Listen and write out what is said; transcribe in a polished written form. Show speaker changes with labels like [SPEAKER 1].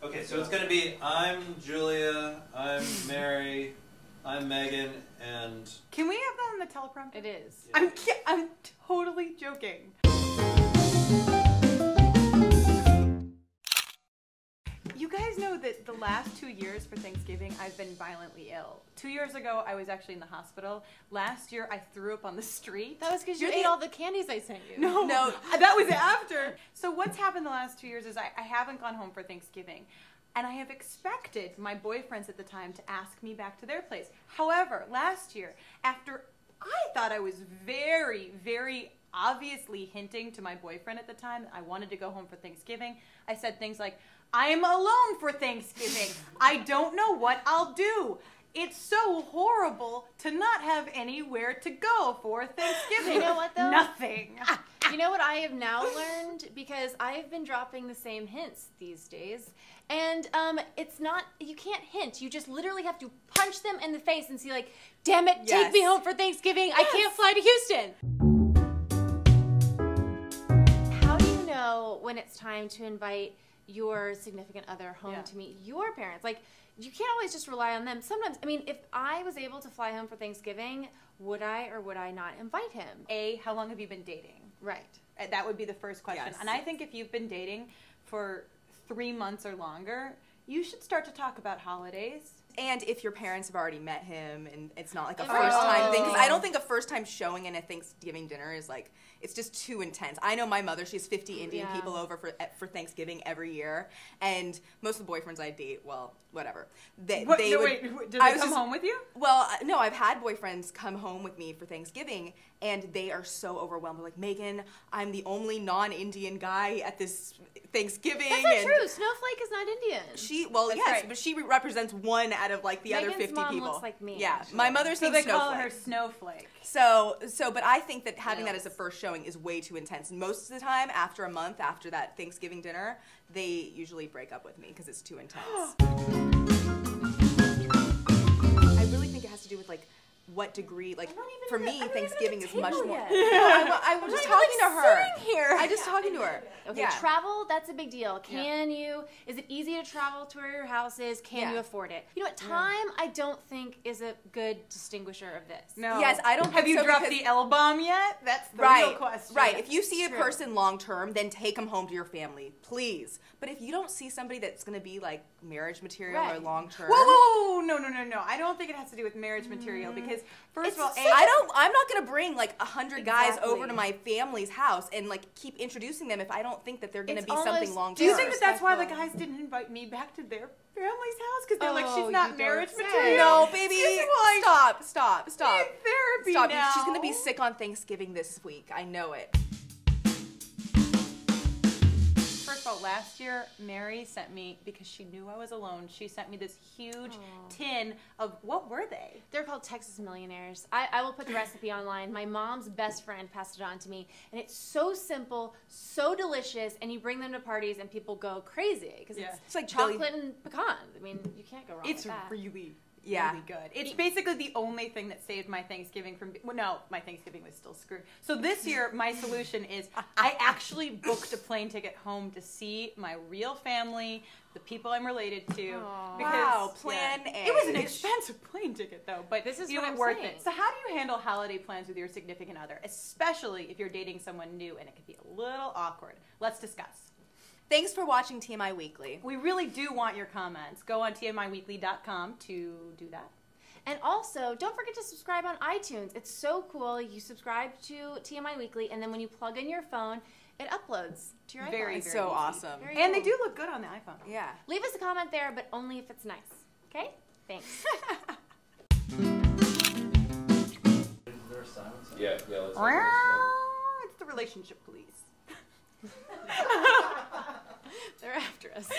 [SPEAKER 1] Okay, so it's going to be I'm Julia, I'm Mary, I'm Megan, and...
[SPEAKER 2] Can we have that on the teleprompter?
[SPEAKER 3] It is.
[SPEAKER 2] Yeah. I'm totally joking. You guys know that the last 2 years for Thanksgiving, I've been violently ill. 2 years ago, I was actually in the hospital. Last year, I threw up on the street.
[SPEAKER 3] That was because you ate all the candies I sent you.
[SPEAKER 2] No, that was after. So what's happened the last 2 years is I haven't gone home for Thanksgiving. And I have expected my boyfriends at the time to ask me back to their place. However, last year, after I thought I was very, very obviously hinting to my boyfriend at the time that I wanted to go home for Thanksgiving, I said things like, I'm alone for Thanksgiving. I don't know what I'll do. It's so horrible to not have anywhere to go for Thanksgiving.
[SPEAKER 3] You know what, though?
[SPEAKER 2] Nothing.
[SPEAKER 3] You know what I have now learned? Because I have been dropping the same hints these days. And it's not, you can't hint. You just literally have to punch them in the face and see like, damn it, take me home for Thanksgiving. Yes. I can't fly to Houston. How do you know when it's time to invite your significant other home to meet your parents? Like, you can't always just rely on them. Sometimes, I mean, if I was able to fly home for Thanksgiving, would I or would I not invite him?
[SPEAKER 2] How long have you been dating?
[SPEAKER 3] Right.
[SPEAKER 2] That would be the first question.
[SPEAKER 3] Yes.
[SPEAKER 2] And I think if you've been dating for 3 months or longer, you should start to talk about holidays.
[SPEAKER 4] And if your parents have already met him and it's not like a first time thing, because I don't think a first time showing in a Thanksgiving dinner is like, it's just too intense. I know my mother, she has 50 Indian people over for Thanksgiving every year, and most of the boyfriends I date, well, whatever. Did they come
[SPEAKER 2] home with you?
[SPEAKER 4] Well, no, I've had boyfriends come home with me for Thanksgiving, and they are so overwhelmed. They're like, Megan, I'm the only non-Indian guy at this Thanksgiving.
[SPEAKER 3] That's not true. Snowflake is not Indian.
[SPEAKER 4] But she represents one out of like the
[SPEAKER 3] Megan's
[SPEAKER 4] other 50
[SPEAKER 3] mom
[SPEAKER 4] people.
[SPEAKER 3] looks like me.
[SPEAKER 4] Yeah, my mother's
[SPEAKER 2] so
[SPEAKER 4] name's
[SPEAKER 2] they
[SPEAKER 4] Snowflake.
[SPEAKER 2] call her Snowflake.
[SPEAKER 4] But I think that having that as a first showing is way too intense. And most of the time, after a month after that Thanksgiving dinner, they usually break up with me because it's too intense. I really think it has to do with like what degree, like for me, Thanksgiving is much more. I was just talking to her. I just talking to her.
[SPEAKER 3] Okay, travel, that's a big deal. Is it easy to travel to where your house is? Can you afford it? You know what, time I don't think is a good distinguisher of this.
[SPEAKER 2] No.
[SPEAKER 4] Yes, I don't
[SPEAKER 2] Have
[SPEAKER 4] think
[SPEAKER 2] you
[SPEAKER 4] so
[SPEAKER 2] dropped the L-bomb yet? That's the real question.
[SPEAKER 4] Right, if you see a person long term, then take them home to your family, please. But if you don't see somebody that's going to be like marriage material or long term.
[SPEAKER 2] Whoa, no. I don't think it has to do with marriage material because first of all,
[SPEAKER 4] I'm not going to bring like 100 guys over to my family's house and like keep introducing them if I don't think that they're going to be something long term.
[SPEAKER 2] Do you think that that's why the guys didn't invite me back to their family's house? Because they're like, she's not marriage material.
[SPEAKER 4] No, baby. Stop.
[SPEAKER 2] Therapy now.
[SPEAKER 4] She's going to be sick on Thanksgiving this week. I know it.
[SPEAKER 2] First of all, last year, Mary sent me, because she knew I was alone, she sent me this huge tin of, what were they?
[SPEAKER 3] They're called Texas Millionaires. I will put the recipe online. My mom's best friend passed it on to me. And it's so simple, so delicious, and you bring them to parties and people go crazy. Because it's like chocolate and pecans. I mean, you can't go wrong with that.
[SPEAKER 2] It's really good. It's basically the only thing that saved my Thanksgiving from... Well, no, my Thanksgiving was still screwed. So this year, my solution is I actually booked a plane ticket home to see my real family, the people I'm related to.
[SPEAKER 4] Because, plan A.
[SPEAKER 2] It was an expensive plane ticket, though, but
[SPEAKER 3] this is
[SPEAKER 2] worth it. So how do you handle holiday plans with your significant other, especially if you're dating someone new and it can be a little awkward? Let's discuss.
[SPEAKER 4] Thanks for watching TMI Weekly.
[SPEAKER 2] We really do want your comments. Go on TmiWeekly.com to do that.
[SPEAKER 3] And also, don't forget to subscribe on iTunes. It's so cool. You subscribe to TMI Weekly, and then when you plug in your phone, it uploads to your iPhone.
[SPEAKER 4] Very so awesome.
[SPEAKER 2] And they do look good on the iPhone.
[SPEAKER 4] Yeah.
[SPEAKER 3] Leave us a comment there, but only if it's nice. Okay? Thanks.
[SPEAKER 1] Yeah, let's
[SPEAKER 2] It's the relationship police.
[SPEAKER 3] They're after us.